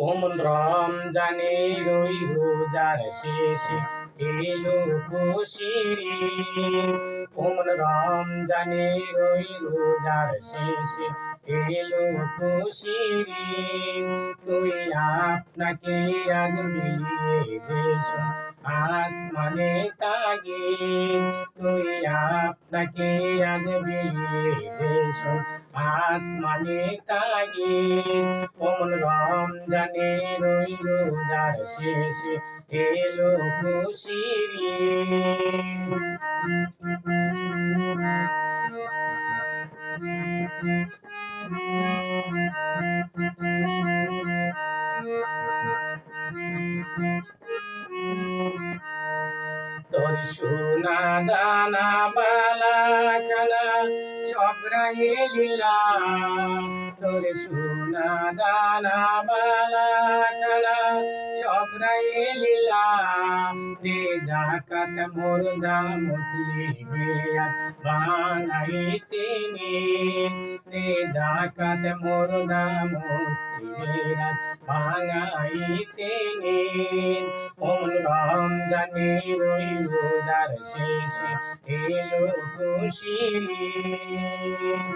ওমন রমজানের ওই রোজার শেষে এলো খুশির ঈদ। ওমন রমজানের ওই রোজার শেষে এলো খুশির ঈদ। তুই আপনাকে আজ মিলিয়ে দেশ আসমানে তাগিদ। তুই আপনাকে আজ মিলিয়ে দেশ আসমানে তাগিদ। ওমন রমজানের ওই রোজার শেষে এলো খুশির ঈদ। তোর সোনা দানা বালা খানা সব রাহে লীলা। তোর সোনা দানা বালা খানা সব রাহে লীলা। দে জাকাত মুর্দা মুসলিমে আজ বাঙাইতে নিন। দে জাকাত মুর্দা মুসলিমে আজ বাঙাইতে নিন। ওমন রমজানের ওই রোজার শেষে এলো খুশির ঈদ।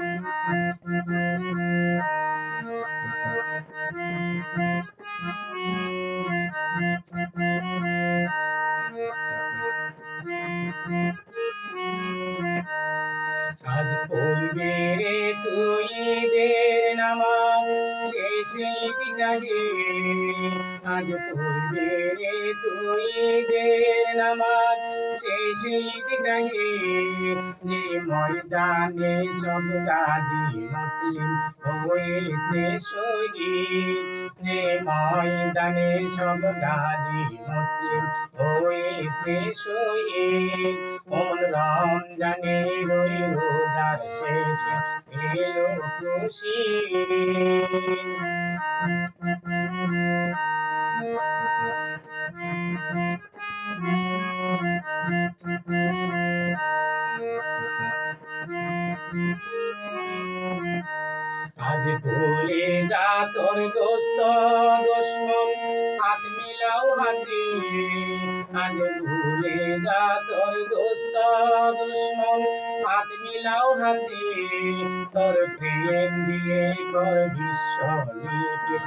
আজ পড়বি রে তুই ঈদের নামাজ শেষে ঈদগাহে। আজ পড়বি রে তুই ঈদের নামাজ শেষে ঈদগাহে। যে ময়দানে সব গাজী মুসলিম হয়েছে শহীদ। যে ময়দানে সব গাজী মুসলিম হয়েছে শহীদ। ওমন রমজানের ওই রোজার শেষে এলো খুশির ঈদ। আজ ভুলে যা তোর দোস্ত দুশ্মন হাত মিলাও হাতে। আজ ভুলে যা তোর দোস্ত দুশ্মন হাত মিলাও হাতে। তোর প্রেম দিয়ে কর বিশ্ব লিখিত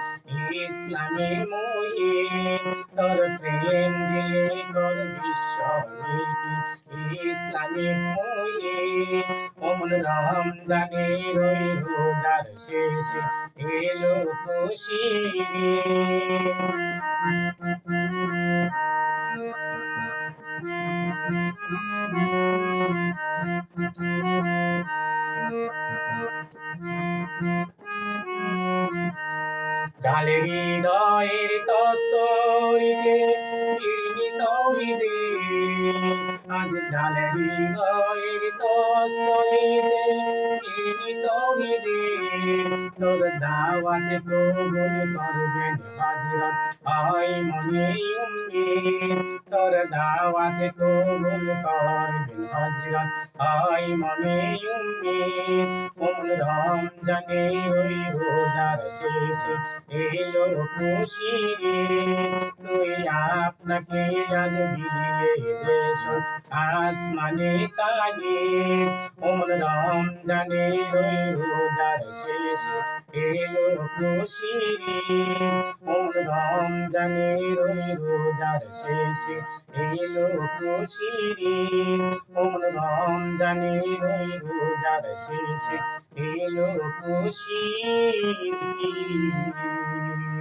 ইসলামী মুহিত। তোর প্রেম দিয়ে কর বিশ্ব লিখিত ইসলামী মুহিত। ওমন রমজানের ওই রোজার শেষে এলো খুশির ডালে হৃদয়ের তস্তরিতে ফিরবি তৌহিদে। আজ ডালে হৃদয়ের তস্তরিতে ফিরবি তৌহিদে। তোর দাওয়াত কবুল করবেন হযরত আইমনে উম্মীদ। তোর দাওয়াত কবুল করবেন হযরত আইমনে উম্মীদ। ওমন রমজানের ওই রোজার শেষে এলো খুশির ঈদ। তুই আপনাকে আজ বিলিয়ে দেশ আসমানে তাগিদ। ওমন রমজানের ওই রোজার শেষে এলো খুশির ঈদ। ওমন রমজানের ওই রোজার শেষে এলো খুশির ঈদ। ওমন রমজানের ওই রোজার শেষে এলো খুশির ঈদ।